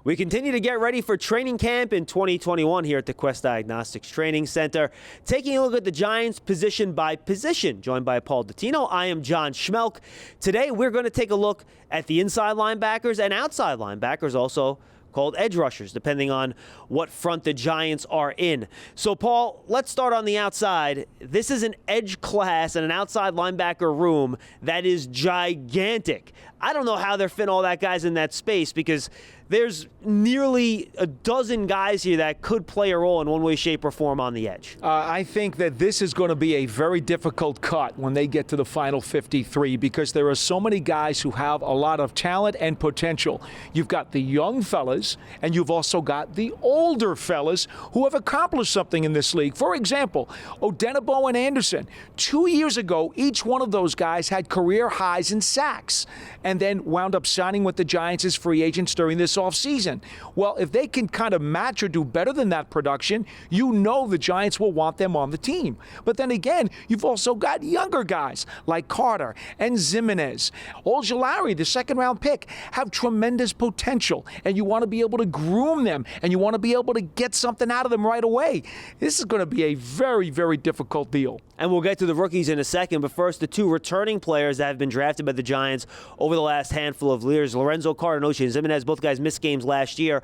We continue to get ready for training camp in 2021 here at the Quest Diagnostics Training Center. Taking a look at the Giants position by position, joined by Paul Dottino. I am John Schmeelk. Today we're going to take a look at the inside linebackers and outside linebackers, also called edge rushers, depending on what front the Giants are in. So, Paul, let's start on the outside. This is an edge class and an outside linebacker room that is gigantic. I don't know how they're fitting all that guys in that space, because there's nearly a dozen guys here that could play a role in one way, shape, or form on the edge. I think that this is going to be a very difficult cut when they get to the final 53, because there are so many guys who have a lot of talent and potential. You've got the young fellas, and you've also got the older fellas who have accomplished something in this league. For example, Odenigbo and Anderson. 2 years ago, each one of those guys had career highs in sacks, and then wound up signing with the Giants as free agents during this offseason. Well, if they can kind of match or do better than that production, you know the Giants will want them on the team. But then again, you've also got younger guys like Carter and Zimenez. Ojulari, the second-round pick, have tremendous potential, and you want to be able to groom them, and you want to be able to get something out of them right away. This is going to be a very, very difficult deal. And we'll get to the rookies in a second, but first, the two returning players that have been drafted by the Giants over the last handful of years, Lorenzo Carter and Oshie Zimenez. Both guys missed games last year.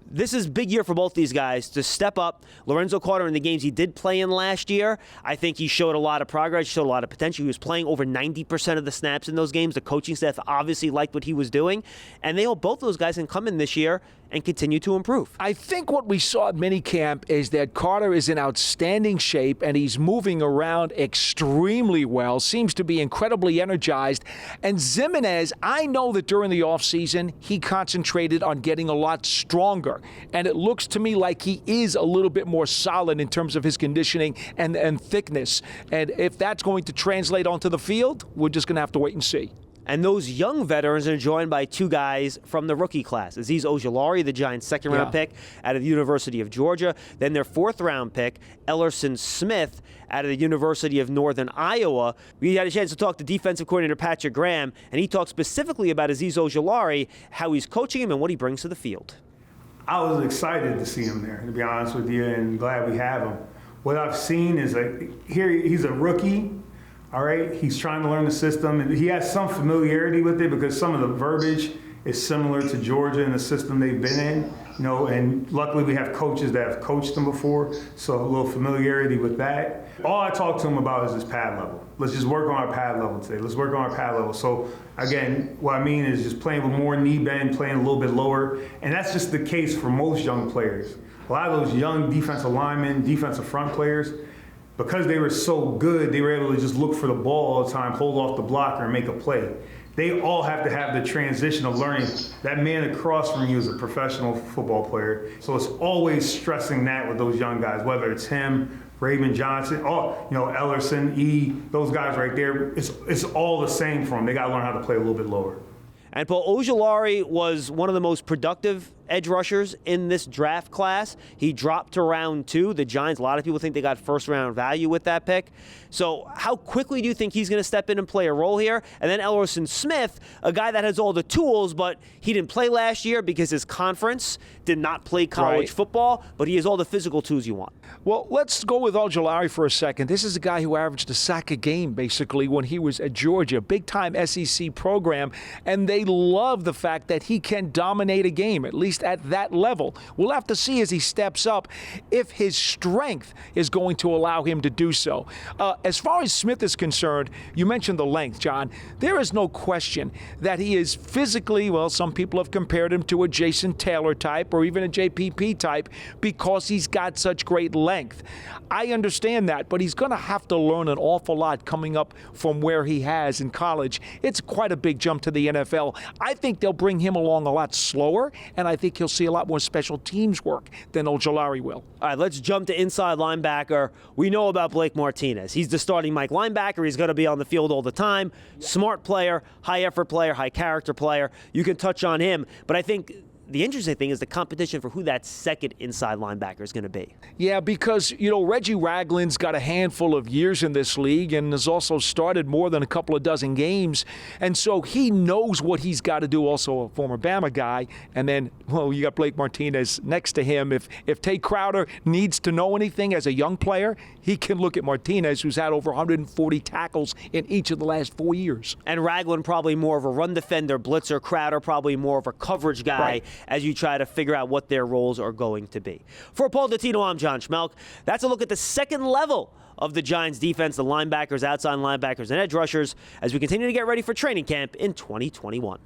This is a big year for both these guys to step up. Lorenzo Carter, in the games he did play in last year, I think he showed a lot of progress, showed a lot of potential. He was playing over 90% of the snaps in those games. The coaching staff obviously liked what he was doing, and both those guys can come in this year and continue to improve. I think what we saw at minicamp is that Carter is in outstanding shape, and he's moving around extremely well, seems to be incredibly energized. And Zimenez, I know that during the offseason, he concentrated on getting a lot stronger, and it looks to me like he is a little bit more solid in terms of his conditioning and thickness. And if that's going to translate onto the field, we're just going to have to wait and see. And those young veterans are joined by two guys from the rookie class. Azeez Ojulari, the Giants' second-round pick out of the University of Georgia. Then their fourth-round pick, Elerson Smith, out of the University of Northern Iowa. We had a chance to talk to defensive coordinator Patrick Graham, and he talked specifically about Azeez Ojulari, how he's coaching him and what he brings to the field. I was excited to see him there, to be honest with you, and glad we have him. What I've seen is here he's a rookie. All right, he's trying to learn the system, and he has some familiarity with it because some of the verbiage is similar to Georgia and the system they've been in, and luckily we have coaches that have coached them before, so a little familiarity with that. All I talk to him about is his pad level. Let's just work on our pad level today. Let's work on our pad level. So again, what I mean is just playing with more knee bend, playing a little bit lower, and that's just the case for most young players. A lot of those young defensive linemen, defensive front players, because they were so good, they were able to just look for the ball all the time, hold off the blocker, and make a play. They all have to have the transition of learning that man across from you is a professional football player. So it's always stressing that with those young guys, whether it's him, Raymond Johnson, Elerson, those guys right there. It's all the same for them. They got to learn how to play a little bit lower. And Paul, Ojulari was one of the most productive edge rushers in this draft class. He dropped to round 2. The Giants, a lot of people think they got first-round value with that pick. So how quickly do you think he's going to step in and play a role here? And then Elerson Smith, a guy that has all the tools, but he didn't play last year because his conference did not play college football, but he has all the physical tools you want. Well, let's go with Ojulari for a second. This is a guy who averaged a sack a game, basically, when he was at Georgia, big-time SEC program, and they love the fact that he can dominate a game, at least at that level. We'll have to see as he steps up if his strength is going to allow him to do so. As far as Smith is concerned, you mentioned the length, John. There is no question that he is physically, well, some people have compared him to a Jason Taylor type or even a JPP type because he's got such great length. I understand that, but he's going to have to learn an awful lot coming up from where he has in college. It's quite a big jump to the NFL. I think they'll bring him along a lot slower, and I think he'll see a lot more special teams work than Ojulari will. All right, let's jump to inside linebacker. We know about Blake Martinez. He's the starting Mike linebacker. He's going to be on the field all the time. Smart player, high effort player, high character player. You can touch on him, but I think the interesting thing is the competition for who that second inside linebacker is going to be. Yeah, because, Reggie Ragland's got a handful of years in this league and has also started more than a couple of dozen games. And so he knows what he's got to do, also a former Bama guy. And then, well, you got Blake Martinez next to him. If Tate Crowder needs to know anything as a young player, he can look at Martinez, who's had over 140 tackles in each of the last 4 years. And Ragland probably more of a run defender, blitzer. Crowder probably more of a coverage guy, Right, as you try to figure out what their roles are going to be. For Paul Dottino, I'm John Schmeelk. That's a look at the second level of the Giants defense, the linebackers, outside linebackers, and edge rushers, as we continue to get ready for training camp in 2021.